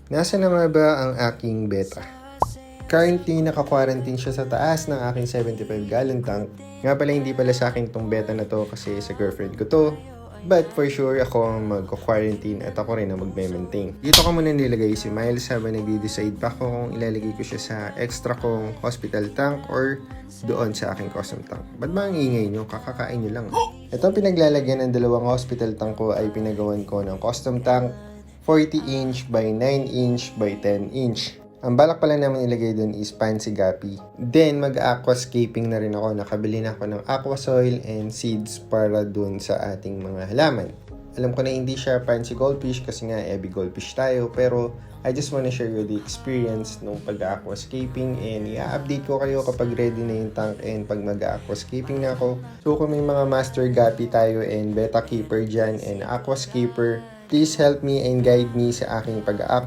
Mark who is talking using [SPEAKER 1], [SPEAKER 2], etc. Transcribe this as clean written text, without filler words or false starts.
[SPEAKER 1] Nasaan na nga ba ang aking beta? Currently, naka-quarantine siya sa taas ng aking 75-gallon tank. Nga pala, hindi pala sa akin tong beta na to kasi sa girlfriend ko to. But for sure, ako ang mag-quarantine at ako rin ang magme-maintain. Dito ko muna nilagay si Miles habang nagde-decide pa ko kung ilalagay ko siya sa extra kong hospital tank or doon sa aking custom tank. Ba't ba ang ingay nyo? Kakakain nyo lang. Itong pinaglalagyan ng dalawang hospital tank ko ay pinagawan ko ng custom tank 40-inch by 9-inch by 10-inch. Ang balak pala naman ilagay dun is Fancy Gapi. Then, mag-aquascaping na rin ako. Nakabili na ako ng aqua soil and seeds para dun sa ating mga halaman. Alam ko na hindi siya fancy goldfish kasi nga heavy goldfish tayo. Pero, I just wanna share you the experience nung pag-aquascaping and i-update ko kayo kapag ready na yung tank and pag mag-aquascaping na ako. So, kung may mga master gapi tayo and beta keeper dyan and aquascaper, please help me and guide me sa aking pag-aqua